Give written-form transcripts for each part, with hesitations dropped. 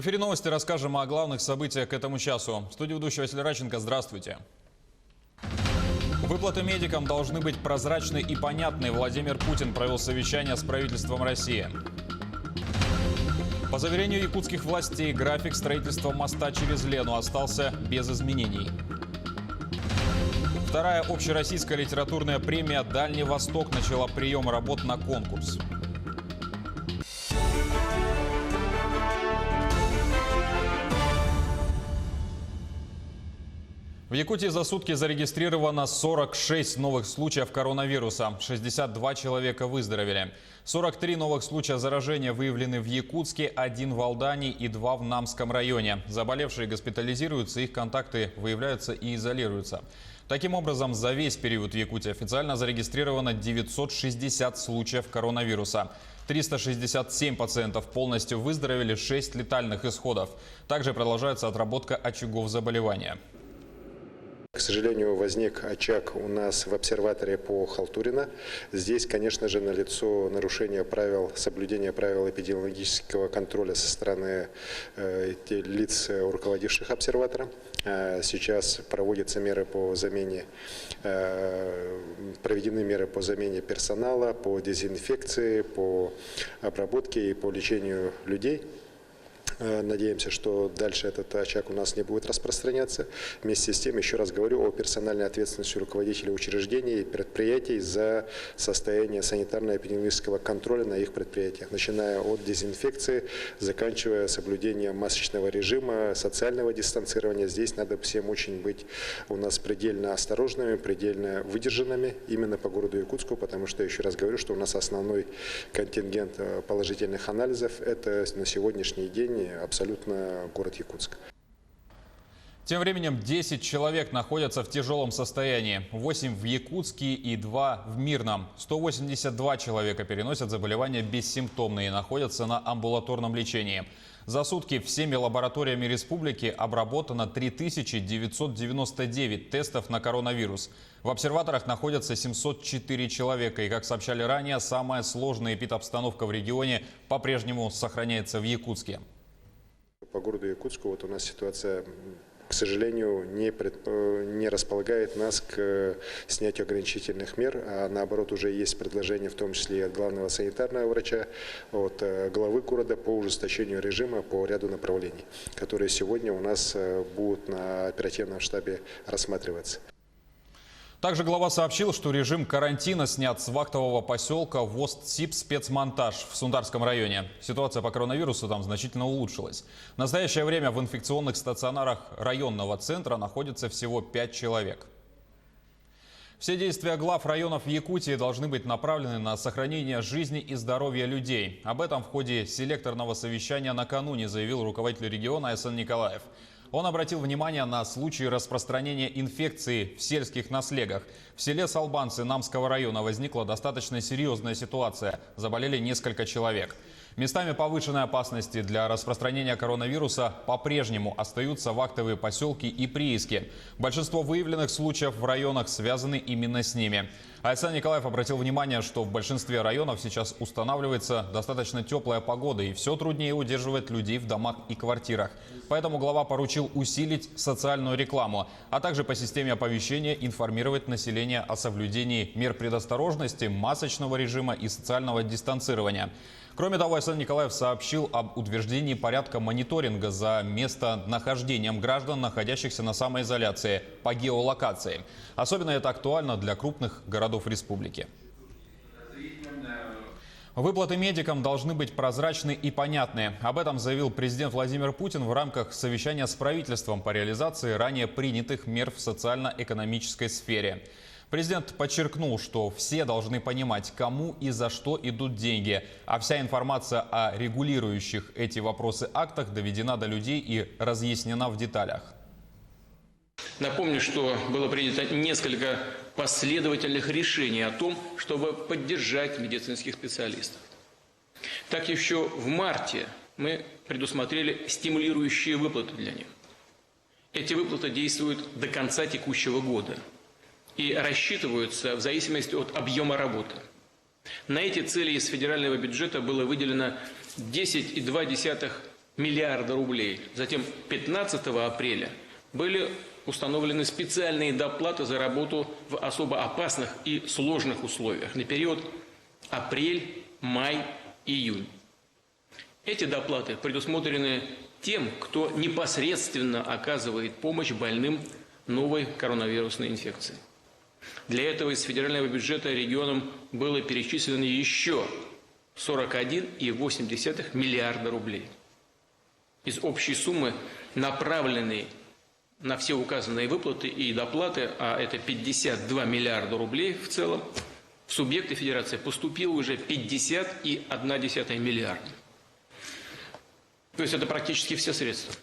эфире новости, расскажем о главных событиях к этому часу. В студии ведущий Василий Радченко. Здравствуйте. Выплаты медикам должны быть прозрачны и понятны. Владимир Путин провел совещание с правительством России. По заверению якутских властей, график строительства моста через Лену остался без изменений. Вторая общероссийская литературная премия «Дальний Восток» начала прием работ на конкурс. В Якутии за сутки зарегистрировано 46 новых случаев коронавируса. 62 человека выздоровели. 43 новых случая заражения выявлены в Якутске, 1 в Алдане и 2 в Намском районе. Заболевшие госпитализируются, их контакты выявляются и изолируются. Таким образом, за весь период в Якутии официально зарегистрировано 960 случаев коронавируса. 367 пациентов полностью выздоровели, 6 летальных исходов. Также продолжается отработка очагов заболевания. К сожалению, возник очаг у нас в обсерватории по Халтурина. Здесь, конечно же, налицо нарушение правил, соблюдение правил эпидемиологического контроля со стороны лиц, руководивших обсерватором. Сейчас проводятся меры по замене, проведены меры по замене персонала, по дезинфекции, по обработке и по лечению людей. Надеемся, что дальше этот очаг у нас не будет распространяться. Вместе с тем, еще раз говорю о персональной ответственности руководителей учреждений и предприятий за состояние санитарно-эпидемиологического контроля на их предприятиях, начиная от дезинфекции, заканчивая соблюдением масочного режима, социального дистанцирования. Здесь надо всем очень быть у нас предельно осторожными, предельно выдержанными именно по городу Якутску, потому что, еще раз говорю, что у нас основной контингент положительных анализов – это на сегодняшний день абсолютно город Якутск. Тем временем 10 человек находятся в тяжелом состоянии. 8 в Якутске и 2 в Мирном. 182 человека переносят заболевания бессимптомные и находятся на амбулаторном лечении. За сутки всеми лабораториями республики обработано 3999 тестов на коронавирус. В обсерваторах находятся 704 человека. И, как сообщали ранее, самая сложная эпидобстановка в регионе по-прежнему сохраняется в Якутске. По городу Якутску вот у нас ситуация, к сожалению, не располагает нас к снятию ограничительных мер, а наоборот уже есть предложение, в том числе и от главного санитарного врача, от главы города по ужесточению режима по ряду направлений, которые сегодня у нас будут на оперативном штабе рассматриваться. Также глава сообщил, что режим карантина снят с вахтового поселка Вост-Сип спецмонтаж в Сундарском районе. Ситуация по коронавирусу там значительно улучшилась. В настоящее время в инфекционных стационарах районного центра находится всего 5 человек. Все действия глав районов в Якутии должны быть направлены на сохранение жизни и здоровья людей. Об этом в ходе селекторного совещания накануне заявил руководитель региона Айсан Николаев. Он обратил внимание на случаи распространения инфекции в сельских наслегах. В селе Салбанцы Намского района возникла достаточно серьезная ситуация. Заболели несколько человек. Местами повышенной опасности для распространения коронавируса по-прежнему остаются вахтовые поселки и прииски. Большинство выявленных случаев в районах связаны именно с ними. Айсан Николаев обратил внимание, что в большинстве районов сейчас устанавливается достаточно теплая погода и все труднее удерживать людей в домах и квартирах. Поэтому глава поручил усилить социальную рекламу, а также по системе оповещения информировать население о соблюдении мер предосторожности, масочного режима и социального дистанцирования. Кроме того, Айсан Николаев сообщил об утверждении порядка мониторинга за местонахождением граждан, находящихся на самоизоляции по геолокации. Особенно это актуально для крупных городов республики. Выплаты медикам должны быть прозрачны и понятны. Об этом заявил президент Владимир Путин в рамках совещания с правительством по реализации ранее принятых мер в социально-экономической сфере. Президент подчеркнул, что все должны понимать, кому и за что идут деньги, а вся информация о регулирующих эти вопросы актах доведена до людей и разъяснена в деталях. Напомню, что было принято несколько последовательных решений о том, чтобы поддержать медицинских специалистов. Так еще в марте мы предусмотрели стимулирующие выплаты для них. Эти выплаты действуют до конца текущего года и рассчитываются в зависимости от объема работы. На эти цели из федерального бюджета было выделено 10,2 миллиарда рублей. Затем 15 апреля были установлены специальные доплаты за работу в особо опасных и сложных условиях на период апрель, май, июнь. Эти доплаты предусмотрены тем, кто непосредственно оказывает помощь больным новой коронавирусной инфекцией. Для этого из федерального бюджета регионам было перечислено еще 41,8 миллиарда рублей. Из общей суммы, направленной на все указанные выплаты и доплаты, а это 52 миллиарда рублей в целом, в субъекты федерации поступило уже 50,1 миллиарда. То есть это практически все средства.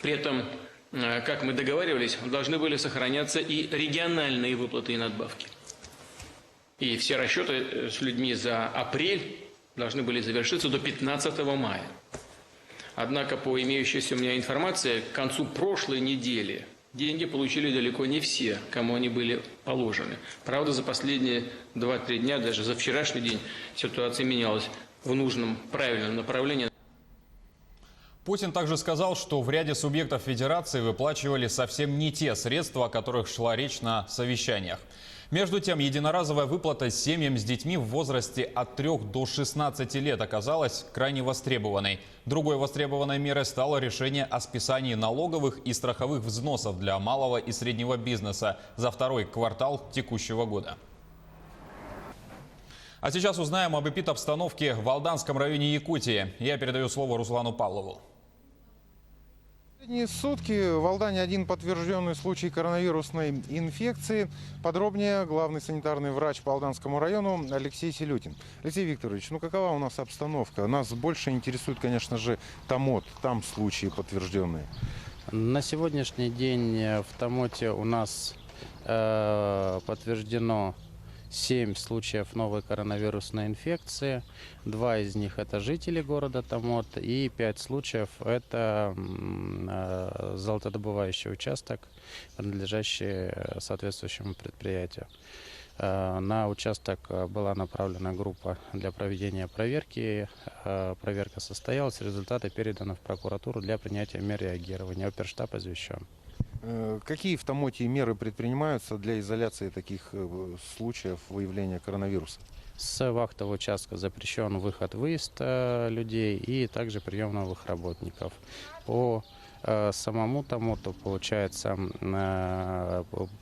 При этом, как мы договаривались, должны были сохраняться и региональные выплаты и надбавки. И все расчеты с людьми за апрель должны были завершиться до 15 мая. Однако, по имеющейся у меня информации, к концу прошлой недели деньги получили далеко не все, кому они были положены. Правда, за последние 2-3 дня, даже за вчерашний день, ситуация менялась в нужном, правильном направлении. Путин также сказал, что в ряде субъектов федерации выплачивали совсем не те средства, о которых шла речь на совещаниях. Между тем, единоразовая выплата семьям с детьми в возрасте от 3 до 16 лет оказалась крайне востребованной. Другой востребованной мерой стало решение о списании налоговых и страховых взносов для малого и среднего бизнеса за второй квартал текущего года. А сейчас узнаем об эпидобстановке в Алданском районе Якутии. Я передаю слово Руслану Павлову. Последние сутки в Алдане один подтвержденный случай коронавирусной инфекции. Подробнее главный санитарный врач по Алданскому району Алексей Селютин. Алексей Викторович, какова у нас обстановка? Нас больше интересует, конечно же, Томот. Там случаи подтвержденные. На сегодняшний день в Томоте у нас подтверждено 7 случаев новой коронавирусной инфекции. 2 из них это жители города Томот, и 5 случаев это золотодобывающий участок, принадлежащий соответствующему предприятию. На участок была направлена группа для проведения проверки. Проверка состоялась, результаты переданы в прокуратуру для принятия мер реагирования. Оперштаб извещен. Какие в Томоте меры предпринимаются для изоляции таких случаев выявления коронавируса? С вахтового участка запрещен выход-выезд людей и также прием новых работников. По самому Томоту, получается,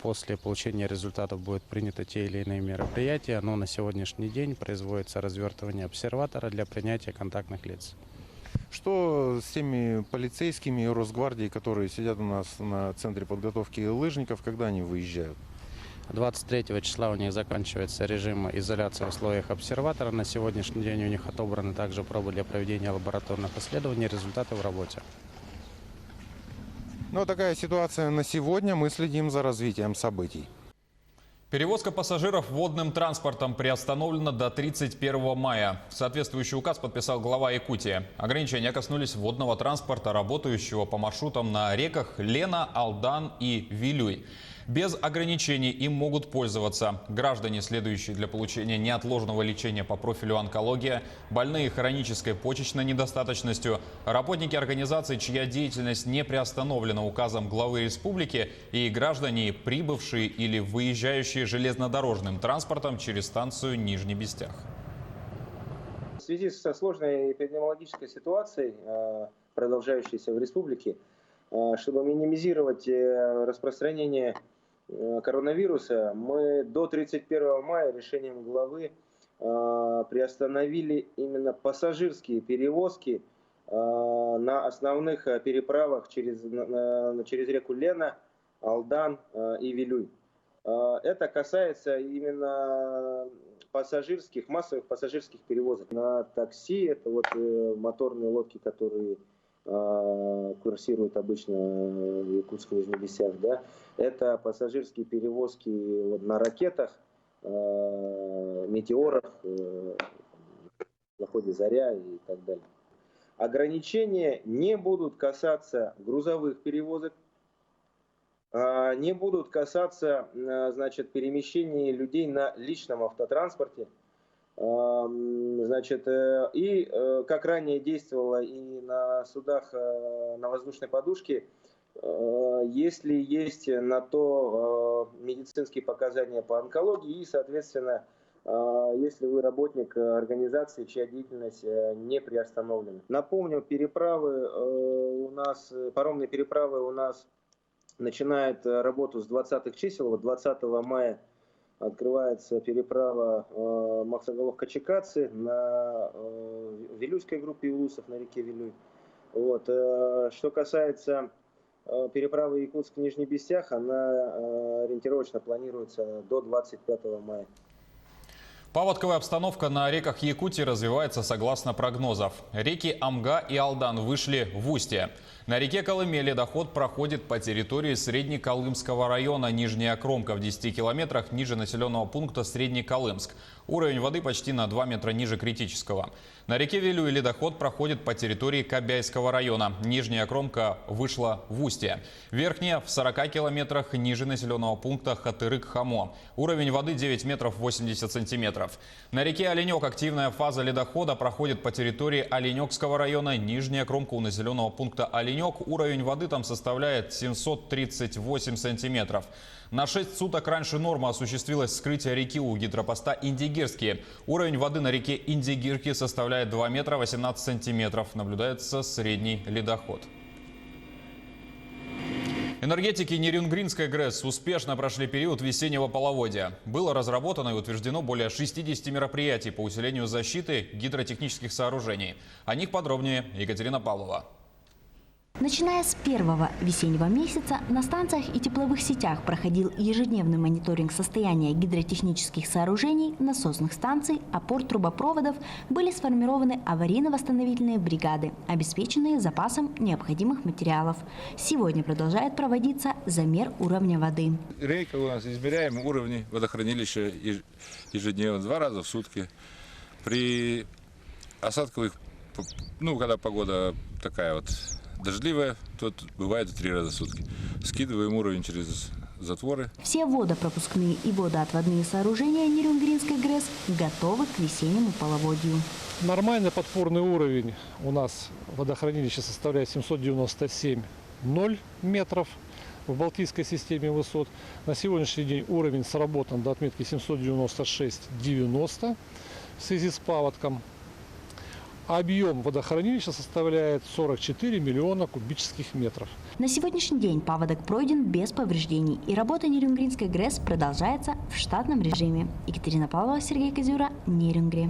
после получения результатов будут приняты те или иные мероприятия, но на сегодняшний день производится развертывание обсерватора для принятия контактных лиц. Что с теми полицейскими и Росгвардией, которые сидят у нас на центре подготовки лыжников, когда они выезжают? 23 числа у них заканчивается режим изоляции в условиях обсерватора. На сегодняшний день у них отобраны также пробы для проведения лабораторных исследований, результаты в работе. Такая ситуация на сегодня. Мы следим за развитием событий. Перевозка пассажиров водным транспортом приостановлена до 31 мая. Соответствующий указ подписал глава Якутии. Ограничения коснулись водного транспорта, работающего по маршрутам на реках Лена, Алдан и Вилюй. Без ограничений им могут пользоваться граждане, следующие для получения неотложного лечения по профилю онкология, больные хронической почечной недостаточностью, работники организаций, чья деятельность не приостановлена указом главы республики, и граждане, прибывшие или выезжающие железнодорожным транспортом через станцию Нижний Бестях. В связи со сложной эпидемиологической ситуацией, продолжающейся в республике, чтобы минимизировать распространение коронавируса, мы до 31 мая решением главы приостановили именно пассажирские перевозки на основных переправах через реку Лена, Алдан и Вилюй. Это касается именно массовых пассажирских перевозок. На такси, это моторные лодки, которые курсируют обычно в Якутске, Нижний Бестях, да, это пассажирские перевозки на ракетах, метеорах, на ходе Заря и так далее. Ограничения не будут касаться грузовых перевозок, не будут касаться, перемещения людей на личном автотранспорте. Значит, и как ранее действовала и на судах на воздушной подушке, если есть на то медицинские показания по онкологии и, соответственно, если вы работник организации, чья деятельность не приостановлена. Напомню, паромные переправы у нас начинают работу с 20-х чисел. 20 мая открывается переправа Максоголовка-Чекацы на Вилюйской группе улусов на реке Вилюй. Вот. Что касается переправы Якутск-Нижний Бестях, она ориентировочно планируется до 25 мая. Паводковая обстановка на реках Якутии развивается согласно прогнозов. Реки Амга и Алдан вышли в устье. На реке Колыме ледоход проходит по территории Среднеколымского района Нижняя Кромка в 10 километрах ниже населенного пункта Среднеколымск. Уровень воды почти на 2 метра ниже критического. На реке Вилюй ледоход проходит по территории Кобяйского района. Нижняя Кромка вышла в устье. Верхняя в 40 километрах ниже населенного пункта Хатырык-Хамо. Уровень воды 9 метров 80 сантиметров. На реке Оленек активная фаза ледохода проходит по территории Оленекского района. Нижняя Кромка у населенного пункта Оленек. Уровень воды там составляет 738 сантиметров. На 6 суток раньше нормы осуществилось вскрытие реки у гидропоста Индигирские. Уровень воды на реке Индигирки составляет 2 метра 18 сантиметров. Наблюдается средний ледоход. Энергетики Нерюнгринской ГРЭС успешно прошли период весеннего половодья. Было разработано и утверждено более 60 мероприятий по усилению защиты гидротехнических сооружений. О них подробнее Екатерина Павлова. Начиная с первого весеннего месяца на станциях и тепловых сетях проходил ежедневный мониторинг состояния гидротехнических сооружений, насосных станций, опор трубопроводов. Были сформированы аварийно-восстановительные бригады, обеспеченные запасом необходимых материалов. Сегодня продолжает проводиться замер уровня воды. Рейка у нас измеряем уровни водохранилища ежедневно, 2 раза в сутки. При осадковых, когда погода такая вот дождливая, тут бывает 3 раза в сутки. Скидываем уровень через затворы. Все водопропускные и водоотводные сооружения Нерюнгринской ГРЭС готовы к весеннему половодью. Нормальный подпорный уровень у нас водохранилища составляет 797,0 метров в Балтийской системе высот. На сегодняшний день уровень сработан до отметки 796,90 в связи с паводком. Объем водохранилища составляет 44 миллиона кубических метров. На сегодняшний день паводок пройден без повреждений, и работа Нерюнгринской ГРЭС продолжается в штатном режиме. Екатерина Павлова, Сергей Козюра, Нерюнгри.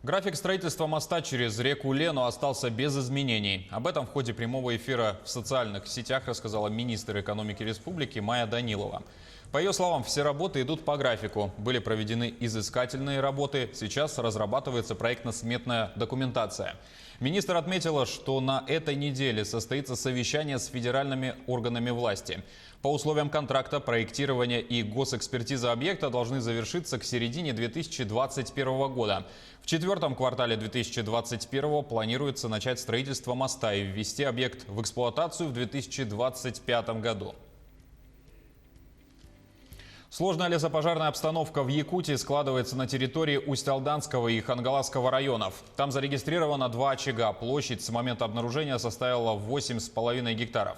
График строительства моста через реку Лену остался без изменений. Об этом в ходе прямого эфира в социальных сетях рассказала министр экономики республики Майя Данилова. По ее словам, все работы идут по графику. Были проведены изыскательные работы. Сейчас разрабатывается проектно-сметная документация. Министр отметила, что на этой неделе состоится совещание с федеральными органами власти. По условиям контракта проектирование и госэкспертиза объекта должны завершиться к середине 2021 года. В 4-м квартале 2021 планируется начать строительство моста и ввести объект в эксплуатацию в 2025 году. Сложная лесопожарная обстановка в Якутии складывается на территории Усть-Алданского и Хангаласского районов. Там зарегистрировано 2 очага. Площадь с момента обнаружения составила 8,5 гектаров.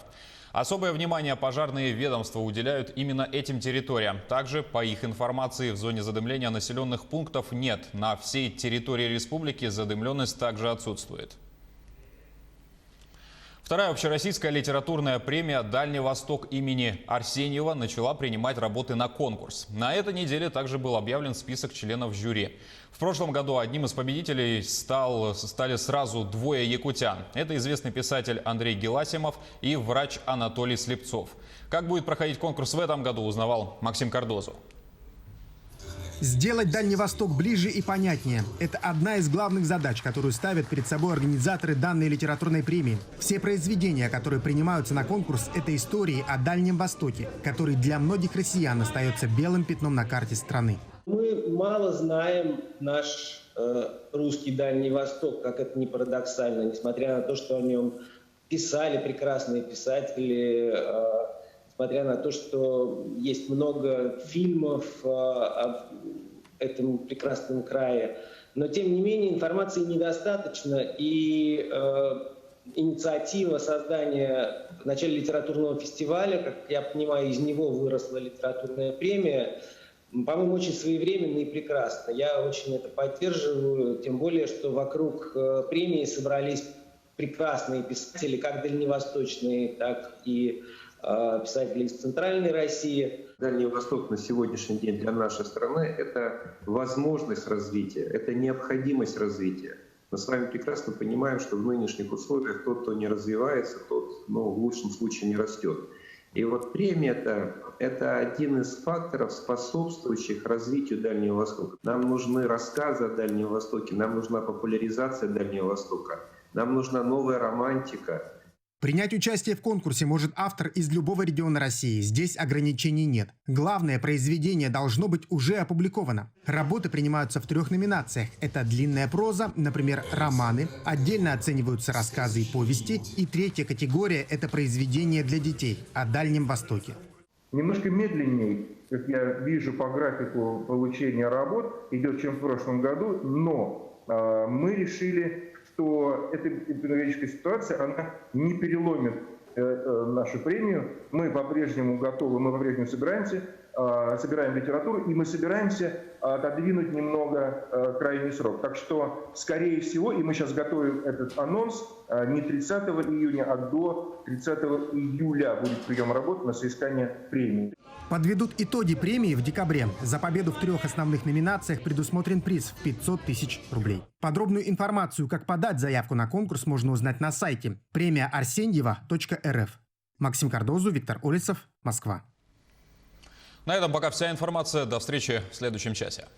Особое внимание пожарные ведомства уделяют именно этим территориям. Также, по их информации, в зоне задымления населенных пунктов нет. На всей территории республики задымленность также отсутствует. Вторая общероссийская литературная премия «Дальний Восток» имени Арсеньева начала принимать работы на конкурс. На этой неделе также был объявлен список членов жюри. В прошлом году одним из победителей стали сразу 2 якутян. Это известный писатель Андрей Геласимов и врач Анатолий Слепцов. Как будет проходить конкурс в этом году, узнавал Максим Кардозу. Сделать Дальний Восток ближе и понятнее – это одна из главных задач, которую ставят перед собой организаторы данной литературной премии. Все произведения, которые принимаются на конкурс – это истории о Дальнем Востоке, который для многих россиян остается белым пятном на карте страны. Мы мало знаем наш русский Дальний Восток, как это ни парадоксально, несмотря на то, что о нем писали прекрасные писатели, несмотря на то, что есть много фильмов, этом прекрасном крае. Но, тем не менее, информации недостаточно, и инициатива создания в начале литературного фестиваля, как я понимаю, из него выросла литературная премия, по-моему, очень своевременно и прекрасно. Я очень это поддерживаю, тем более, что вокруг премии собрались прекрасные писатели, как дальневосточные, так и писатели из Центральной России. Дальний Восток на сегодняшний день для нашей страны – это возможность развития, это необходимость развития. Мы с вами прекрасно понимаем, что в нынешних условиях тот, кто не развивается, тот, в лучшем случае, не растет. И вот премия это один из факторов, способствующих развитию Дальнего Востока. Нам нужны рассказы о Дальнем Востоке, нам нужна популяризация Дальнего Востока, нам нужна новая романтика. Принять участие в конкурсе может автор из любого региона России. Здесь ограничений нет. Главное, произведение должно быть уже опубликовано. Работы принимаются в 3 номинациях. Это длинная проза, например, романы. Отдельно оцениваются рассказы и повести. И 3-я категория – это произведения для детей о Дальнем Востоке. Немножко медленнее, как я вижу по графику получения работ, идет, чем в прошлом году. Но мы решили, что эта эпидемиологическая ситуация, она не переломит нашу премию. Мы по-прежнему готовы, мы по-прежнему собираем литературу, и мы собираемся отодвинуть немного крайний срок. Так что, скорее всего, и мы сейчас готовим этот анонс, не 30 июня, а до 30 июля будет прием работ на соискание премии. Подведут итоги премии в декабре. За победу в 3 основных номинациях предусмотрен приз в 500 тысяч рублей. Подробную информацию, как подать заявку на конкурс, можно узнать на сайте премия-арсеньева.рф. Максим Кардозу, Виктор Олесов, Москва. На этом пока вся информация. До встречи в следующем часе.